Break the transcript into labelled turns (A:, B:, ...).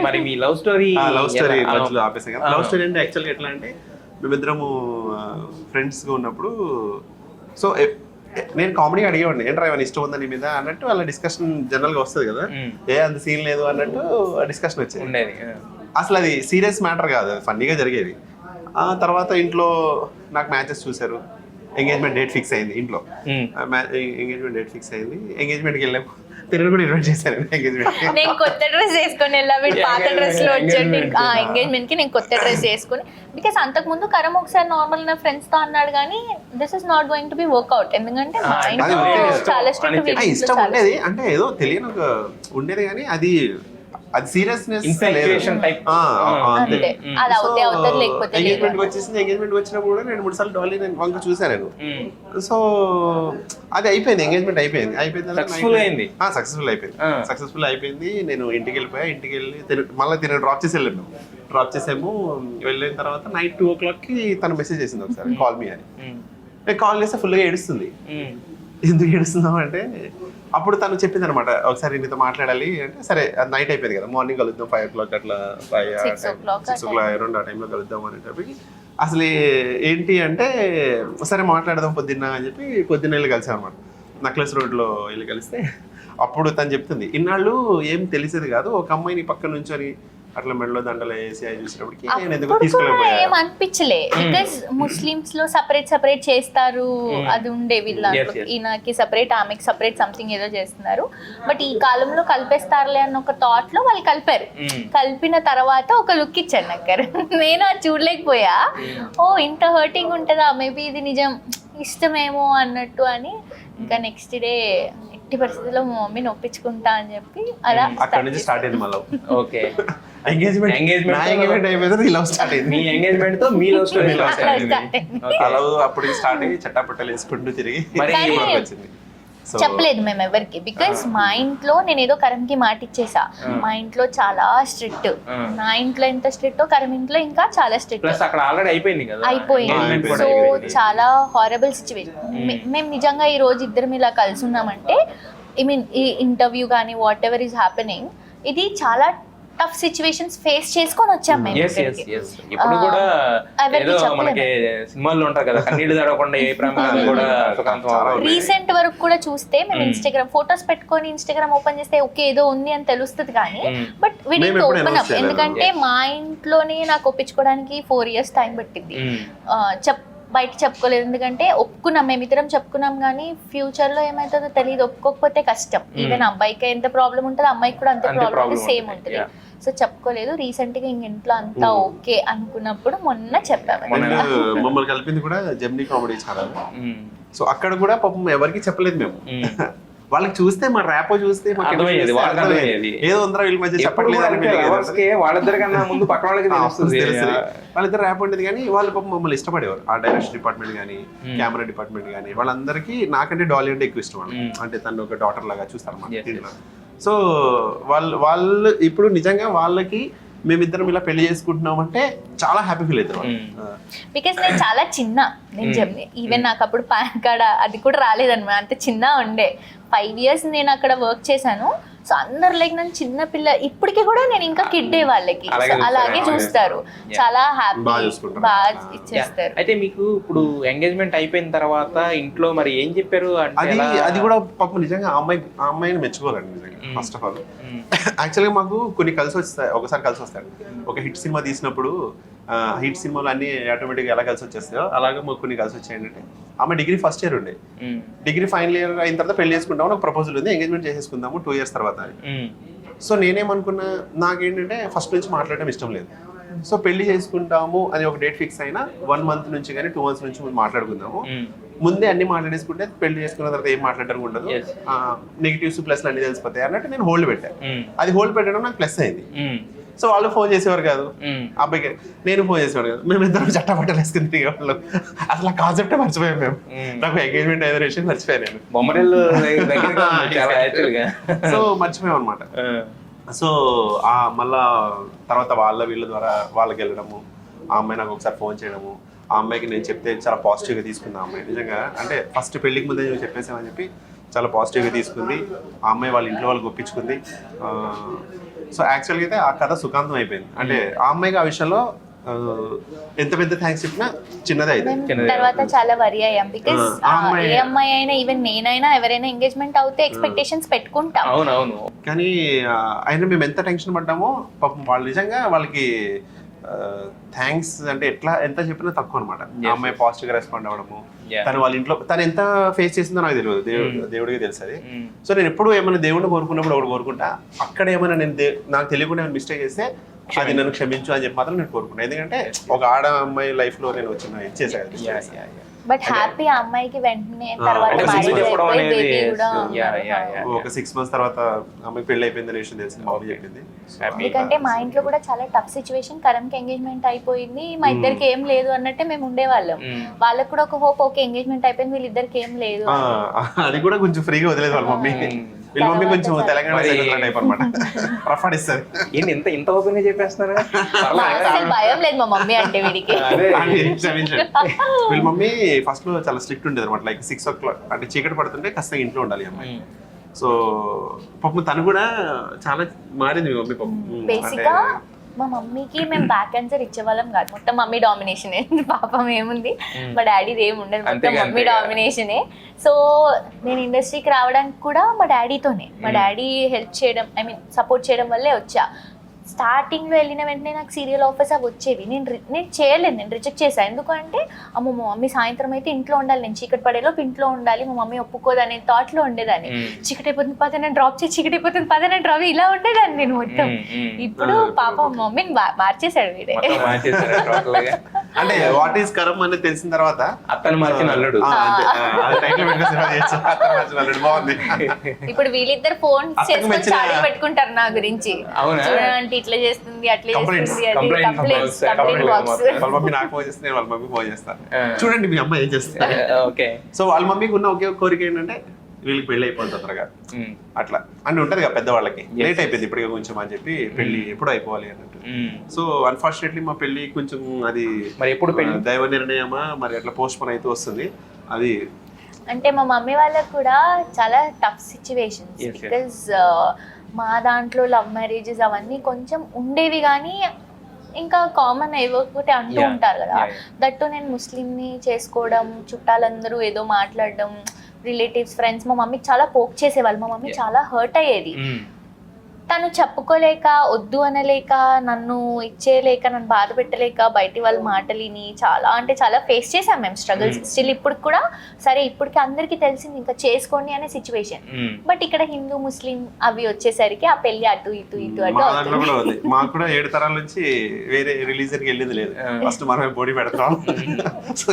A: మరి మీ love story
B: మధ్యలో ఆపేసాం కదా. లవ్ స్టోరీ అంటే యాక్చువల్గా ఎట్లా అంటే మేమిద్దరము ఫ్రెండ్స్గా ఉన్నప్పుడు సో నేను కామెడీ అడిగేవాడిని ఏంట్రా ఏమైనా ఇష్టం ఉందా నీ మీద అన్నట్టు వాళ్ళ డిస్కషన్ జనరల్గా వస్తుంది కదా, అంత సీన్ లేదు అన్నట్టు డిస్కషన్ వచ్చేది. అసలు అది సీరియస్ మ్యాటర్ కాదు, అది ఫన్నీగా జరిగేది. ఆ తర్వాత ఇంట్లో నాకు మ్యాచెస్ చూశారు, ఎంగేజ్మెంట్ డేట్ ఫిక్స్ అయింది ఇంట్లో. ఎంగేజ్మెంట్ డేట్ ఫిక్స్ అయింది, ఎంగేజ్మెంట్కి వెళ్ళాము. తిరుగు కూడా ఇన్వైట్ చేశారు ఎంగేజ్మెంట్.
C: నేను కొత్త డ్రెస్ వేసుకొని వెళ్ళా, పాత డ్రెస్ లో వచ్చాడు ఎంగేజ్మెంట్ కి. నేను కొత్త డ్రెస్ వేసుకుని, బికాస్ అంతకు ముందు కరం ఒకసారి నార్మల్ నా ఫ్రెండ్స్ తో అన్నాడు కానీ this is not going to be work out. ఎందుకంటే మా ఇంట్లో చాలా స్ట్రిక్ట్.
B: ఇష్టం ఉండేది అంటే ఏదో తెలియని ఒక ఉండేది కానీ అది సీరియస్నెస్ ఎంగేజ్మెంట్ వచ్చేసింది. ఎంగేజ్మెంట్ వచ్చినప్పుడు కూడా 2-3 సార్లు డాలీ నేను వంక చూసాను నేను. సో అది అయిపోయింది, ఎంగేజ్మెంట్ అయిపోయింది. సక్సెస్ఫుల్ అయిపోయింది. నేను ఇంటికి వెళ్ళిపోయా. ఇంటికి వెళ్ళి మళ్ళీ తిన డ్రాప్ చేసి వెళ్ళాను. డ్రాప్ చేసాము. వెళ్ళిన తర్వాత నైట్ 2 o'clock తను మెసేజ్ చేసింది ఒకసారి కాల్ మీ అని. నేను కాల్ చేస్తే ఫుల్గా ఏడుస్తుంది. ఎందుకు ఏడుస్తున్నావు అంటే అప్పుడు తను చెప్పింది అనమాట, ఒకసారి నీతో మాట్లాడాలి అంటే సరే నైట్ అయిపోయింది కదా, మార్నింగ్ కలుద్దాం 5 o'clock అట్లా 6 o'clock అరౌండ్ ఆ టైంలో కలుద్దాం అనేటప్పటికి అసలు ఏంటి అంటే సరే మాట్లాడదాం పొద్దున్న అని చెప్పి పొద్దున్న వెళ్ళి కలిసాం అనమాట. నక్లెస్ రోడ్లో వెళ్ళి కలిస్తే అప్పుడు తను చెప్తుంది, ఇన్నాళ్ళు ఏం తెలిసేది కాదు, ఒక అమ్మాయిని పక్కన నుంచొని అట్లా మెడలో దండలు వేసి అవి చూసినప్పటికి నేను ఎందుకు తీసుకోలేకపోయా.
C: ఏం అనిపించలే, బికాస్ ముస్లిమ్స్ లో సపరేట్ చేస్తారు, అది ఉండే వీళ్ళ ఈయనకి సపరేట్ ఆమెకి సపరేట్ సంథింగ్ ఏదో చేస్తున్నారు. బట్ ఈ కాలంలో కలిపేస్తారులే అన్న ఒక థాట్ లో వాళ్ళు కలిపారు. కలిపిన తర్వాత ఒక లుక్ ఇచ్చాను నాకు. నేను అది చూడలేకపోయా. ఓ ఇంత హర్టింగ్ ఉంటుందా, మేబీ ఇది నిజం ఇష్టమేమో అన్నట్టు అని. ఇంకా నెక్స్ట్ డే ఎట్టి పరిస్థితుల్లో మా మమ్మీని ఒప్పించుకుంటా అని చెప్పి అలా
B: అక్కడ నుంచి స్టార్ట్ అయింది మళ్ళీ.
A: ఓకే,
B: ఎంగేజ్మెంట్ అయిపోయింది, లవ్ స్టార్ట్ అయింది.
A: మీ ఎంగేజ్మెంట్ తో మీ లవ్ స్టోరీ
B: అప్పుడు స్టార్ట్ అయ్యి చట్టాపట్టలు వేసుకుంటూ తిరిగి వచ్చింది.
C: చెప్పలేదు మేము ఎవరికి, బికాస్ మా ఇంట్లో నేను ఏదో కరంకి మాట ఇచ్చేసా. మా ఇంట్లో చాలా స్ట్రిక్ట్, నా ఇంట్లో ఎంత స్ట్రిక్ట్ కరం ఇంట్లో ఇంకా చాలా స్ట్రిక్ట్. అయిపోయింది. సో చాలా హారబుల్ సిచ్యువేషన్. మేము నిజంగా ఈ రోజు ఇద్దరం ఇలా కలిసి ఉన్నామంటే ఐ మీన్ ఈ ఇంటర్వ్యూ కానీ వాట్ ఎవర్ ఈస్ హ్యాపెనింగ్, ఇది చాలా టఫ్ సిచ్యువేషన్స్ ఫేస్ చేసుకొని వచ్చాం మేము.
A: ఇప్పుడు కూడా ఏదో మనకి సినిమాల్లో ఉంటారు కదా, కన్నీళ్లు తడవకుండా ఏ ప్రమాదం కూడా.
C: రీసెంట్ వరకు కూడా చూస్తే మేము ఇన్స్టాగ్రామ్ ఫొటోస్ పెట్టుకొని ఇన్స్టాగ్రామ్ ఓపెన్ చేస్తే ఓకే ఏదో ఉంది అని తెలుస్తుంది కానీ but we didn't open up. ఎందుకంటే మా ఇంట్లోనే నాకు ఒప్పించుకోవడానికి 4 years టైం పట్టింది. బయట చెప్పుకోలేదు, ఎందుకంటే ఒప్పుకున్నాం, మేమిద్దరం చెప్పుకున్నాం కానీ ఫ్యూచర్ లో ఏమవుతుందో తెలియదు. ఒప్పుకోకపోతే కష్టం. ఈవెన్ అబ్బాయికి ఎంత ప్రాబ్లం ఉంటుంది, అమ్మాయికి కూడా అంతే ప్రాబ్లం సేమ్ ఉంటుంది. సో చెప్పుకోలేదు. రీసెంట్ గా ఇంట్లో అంతా ఓకే అనుకున్నప్పుడు మొన్న చెప్పాము.
B: మమ్మల్ని కలిపింది కూడా జెమినీ కామెడీ ఛానల్. సో అక్కడ కూడా పాపం ఎవరికి చెప్పలేదు మేము. వాళ్ళకి చూస్తే మా ర్యాపో చూస్తే ఏదో ఉందరా వీళ్ళ మధ్య చెప్పట్లేదు.
A: వాళ్ళిద్దరికన్నా ముందు పక్కన
B: వాళ్ళిద్దరు ర్యాప్ ఉండేది కానీ వాళ్ళు పాపం మమ్మల్ని ఇష్టపడేవారు. ఆ డైరెక్షన్ డిపార్ట్మెంట్ కానీ కెమెరా డిపార్ట్మెంట్ కానీ వాళ్ళందరికీ నాకంటే డాలీ అంటే ఎక్కువ ఇష్టం. అంటే తను ఒక డాటర్ లాగా చూస్తారు అన్నమాట. సో వాళ్ళు ఇప్పుడు నిజంగా వాళ్ళకి మేమిద్దరం ఇలా పెళ్లి చేసుకుంటున్నాం అంటే చాలా హ్యాపీ ఫీల్ అవుతారు.
C: బికాస్ నేను చాలా చిన్న, నేను చెప్పి ఈవెన్ నాకు అప్పుడు పాన్ కార్డ్ అది కూడా రాలేదన్నమాట, అంత చిన్న ఉండే. 5 years నేను అక్కడ వర్క్ చేశాను. సో అందరు లైక్ నన్ను చిన్న పిల్ల, ఇప్పటికీ కూడా నేను ఇంకా కిడ్డే వాళ్ళకి అలాగే చూస్తారు, చాలా హ్యాపీ బాగా ఇచ్చేస్తారు.
A: అయితే మీకు ఇప్పుడు ఎంగేజ్మెంట్ అయిపోయిన తర్వాత ఇంట్లో మరి ఏం చెప్పారు?
B: అది కూడా పాపం నిజంగా ఆ అమ్మాయిని మెచ్చుకోవాలండి నిజంగా. ఫస్ట్ ఆఫ్ ఆల్ యాక్చువల్గా మాకు కొన్ని కలిసి వస్తాయి, ఒకసారి కలిసి వస్తాయి. ఒక హిట్ సినిమా తీసినప్పుడు హిట్ సినిమాలు అన్ని ఆటోమేటిక్గా ఎలా కలిసి వచ్చేస్తాయో అలాగే మాకు కొన్ని కలిసి వచ్చాయి. ఏంటంటే ఆమె డిగ్రీ ఫస్ట్ ఇయర్ ఉండే, డిగ్రీ ఫైనల్ ఇయర్ అయిన తర్వాత పెళ్లి చేసుకుంటాము, నాకు ప్రపోజల్ ఉంది, ఎంగేజ్మెంట్ చేసేసుకుందాము 2 years తర్వాత. సో నేనేమనుకున్నా, నాకేంటంటే ఫస్ట్ నుంచి మాట్లాడడం ఇష్టం లేదు. సో పెళ్లి చేసుకుంటాము అని ఒక డేట్ ఫిక్స్ అయినా 1 month నుంచి కానీ 2 months నుంచి మాట్లాడుకుందాము. ముందే అన్ని మాట్లాడేసుకుంటే పెళ్లి చేసుకున్న తర్వాత ఏం మాట్లాడడం ఉండదు, నెగిటివ్స్ ప్లస్లు అన్ని తెలిసిపోతాయి అన్నట్టు నేను హోల్డ్ పెట్టాను. అది హోల్డ్ పెట్టడం నాకు ప్లస్ అయింది. సో వాళ్ళు ఫోన్ చేసేవారు కాదు అబ్బాయికి, నేను ఫోన్ చేసేవాడు కాదు, మేము ఇద్దరం చట్టపట్టలు వేసుకుని తిరిగేవాళ్ళం. అసలు ఆ కాన్సెప్టే మర్చిపోయాం మేము. నాకు ఎంగేజ్మెంట్ అయిన విషయం మర్చిపోయాను నేను. సో మర్చిపోయాం అనమాట. సో మళ్ళా తర్వాత వీళ్ళ ద్వారా వాళ్ళకి వెళ్ళడము, ఆ అమ్మాయి నాకు ఒకసారి ఫోన్ చేయడము, ఆ అమ్మాయికి నేను చెప్తే చాలా పాజిటివ్గా తీసుకుంది ఆ అమ్మాయి. నిజంగా అంటే ఫస్ట్ పెళ్లికి ముందే నువ్వు చెప్పేసామని చెప్పి చాలా పాజిటివ్గా తీసుకుంది. ఆ అమ్మాయి వాళ్ళ ఇంట్లో వాళ్ళకి ఒప్పించుకుంది. సో యాక్చువల్గా అయితే ఆ కథ సుఖాంతం అయిపోయింది. అంటే ఆ అమ్మాయికి ఆ విషయంలో ఎంత పెద్ద థ్యాంక్స్ చెప్పినా చిన్నదే అయితే.
C: తర్వాత చాలా వరి అయ్యాం బికాస్ ఏ అమ్మాయి అయినా ఈవెన్ నేనైనా ఎవరైనా ఎంగేజ్మెంట్ అవుతే ఎక్స్పెక్టేషన్స్ పెట్టుకుంటాం.
A: అవునవును.
B: కానీ అయినా మేము ఎంత టెన్షన్ పడ్డామో పాపం వాళ్ళు నిజంగా వాళ్ళకి థ్యాంక్స్ అంటే ఎంత చెప్పినా తక్కువ అనమాట. ఆ అమ్మాయి పాజిటివ్ గా రెస్పాండ్ అవ్వడము, తను వాళ్ళ ఇంట్లో తను ఎంత ఫేస్ చేసిందో నాకు తెలియదు, దేవుడికి తెలుసు అది. సో నేను ఎప్పుడు ఏమైనా దేవుడిని కోరుకున్నప్పుడు ఒకటి కోరుకుంటా, అక్కడ ఏమైనా నేను నాకు తెలియకుండా ఏమైనా మిస్టేక్ చేస్తే అది నన్ను క్షమించు అని చెప్పి మాత్రం నేను కోరుకున్నాను. ఎందుకంటే ఒక ఆడ అమ్మాయి లైఫ్ లో నేను వచ్చిన ఇచ్చేసాను.
C: బట్ హ్యాపీ ఆ అమ్మాయికి వెంటనే తర్వాత
B: ఒక 6 months తర్వాత అమ్మాయికి పెళ్లి అయిపోయింది అనే విషయం తెలిసింది, మమ్మీ చెప్పింది.
C: ఎందుకంటే మా ఇంట్లో కూడా చాలా టఫ్ సిచ్యువేషన్, కరణ్కి ఎంగేజ్మెంట్ అయిపోయింది, మా ఇద్దరికి ఏం లేదు అన్నట్టే మేము ఉండేవాళ్ళం. వాళ్ళకి కూడా ఒక హోప్, ఓకే ఎంగేజ్మెంట్ అయిపోయింది వీళ్ళిద్దరికి ఏం లేదు,
B: అది కూడా కొంచెం ఫ్రీగా వదిలేదు వాళ్ళ మమ్మీ. వీళ్ళ మమ్మీ కొంచెం తెలంగాణ టైప్ అనమాట, రఫ్ ఆడిస్తారు.
A: ఇంత ఓపెన్ గా చెప్పేస్తున్నారు,
C: భయం లేదు మా మమ్మీ అంటే వీడికి.
B: వీళ్ళ మమ్మీ ఫస్ట్ లో చాలా స్ట్రిక్ట్ ఉండేది అనమాట. లైక్ 6 o'clock అంటే చీకటి పడుతుంటే ఖచ్చితంగా ఇంట్లో ఉండాలి అమ్మాయి. సో పాపం తను కూడా చాలా మారింది మీ మమ్మీ పాపం.
C: బేసిక్గా మా మమ్మీకి మేము బ్యాక్ ఆన్సర్ ఇచ్చేవాళ్ళం కాదు, మొత్తం మమ్మీ డామినేషనే. పాపం ఏముంది, మా డాడీది ఏమి ఉండదు, మొత్తం మమ్మీ డామినేషనే. సో నేను ఇండస్ట్రీకి రావడానికి కూడా మా డాడీతోనే, మా డాడీ హెల్ప్ చేయడం, ఐ మీన్ సపోర్ట్ చేయడం వల్లే వచ్చా. స్టార్టింగ్లో వెళ్ళిన వెంటనే నాకు సీరియల్ ఆఫర్స్ అవి వచ్చేవి, నేను చేయలేదు, నేను రిజెక్ట్ చేశాను. ఎందుకంటే అమ్మ మా మమ్మీ సాయంత్రం అయితే ఇంట్లో ఉండాలి, నేను చీకటి పడేలోపు ఇంట్లో ఉండాలి, మా మమ్మీ ఒప్పుకోదు అనే థాట్లో ఉండేదాన్ని. చీకటి అయిపోతుంది పద నేను డ్రాప్ చేసి, చీకటి అయిపోతుంది పద నేను డ్రాప్, ఇలా ఉండేదాన్ని నేను మొత్తం. ఇప్పుడు పాప మమ్మీని మార్చేశాడు వీడే.
B: అంటే వాట్ ఈస్ కరం అనేది తెలిసిన తర్వాత
A: అతను మార్చిన అల్లుడు,
B: బాగుంది.
C: ఇప్పుడు వీళ్ళిద్దరు ఫోన్ చేసుకొని చాడీ పెట్టుకుంటారు నా గురించి, చూడండి ఇట్లా చేస్తుంది అట్లా చేస్తుంది, అది కంప్లైంట్స్ బాక్స్.
B: వాళ్ళ మమ్మీ నాకు ఫోన్ చేస్తే నేను వాళ్ళ మమ్మీ ఫోన్ చేస్తాను, చూడండి మీ అమ్మాయి ఏం చేస్తారు.
A: ఓకే.
B: సో వాళ్ళ మమ్మీకి ఉన్న ఒకే కోరిక ఏంటంటే వీళ్ళకి పెళ్లి అయిపోతుంది తొందరగా, అట్లా అని ఉంటది కదా పెద్దవాళ్ళకి. లేట్ అయిపోయింది ఇప్పటికే కొంచెం అని చెప్పి, పెళ్లి ఎప్పుడు అయిపోవాలి అన్నట్టు. సో అన్ఫార్చునేట్లీ మా పెళ్లి కొంచెం అది
A: మరి ఎప్పుడు
B: దైవ నిర్ణయమా మరి అట్లా పోస్ట్ పోన్ అయితే వస్తుంది అది.
C: అంటే మా మమ్మీ వాళ్ళకి కూడా చాలా టఫ్ సిచ్యువేషన్స్, బికాజ్ మా దాంట్లో లవ్ మ్యారేజెస్ అవన్నీ కొంచెం ఉండేవి, కానీ ఇంకా కామన్ ఏవో ఒకటి అంటూ ఉంటారు కదా. దట్టు నేను ముస్లింని చేసుకోవడం, చుట్టాలందరూ ఏదో మాట్లాడడం, రిలేటివ్స్ ఫ్రెండ్స్ మా మమ్మీకి చాలా పోక్ చేసేవాళ్ళు, మా మమ్మీ చాలా హర్ట్ అయ్యేది. తను చెప్పుకోలేక, వద్దు అనలేక, నన్ను ఇచ్చేయలేక, నన్ను బాధ పెట్టలేక, బయటి వాళ్ళ మాటలిని చాలా అంటే చాలా ఫేస్ చేసాం మేము స్ట్రగుల్స్. స్టిల్ ఇప్పుడు కూడా సరే ఇప్పటికి అందరికీ తెలిసింది ఇంకా చేసుకోండి అనే సిచ్యువేషన్. బట్ ఇక్కడ హిందూ ముస్లిం అవి వచ్చేసరికి ఆ పెళ్లి అటు ఇటు
B: మాకు కూడా 7 తరాల నుంచి వేరే రిలీజన్ కి వెళ్ళింది లేదు, ఫస్ట్ మనమే బోడీ పెడతాం. సో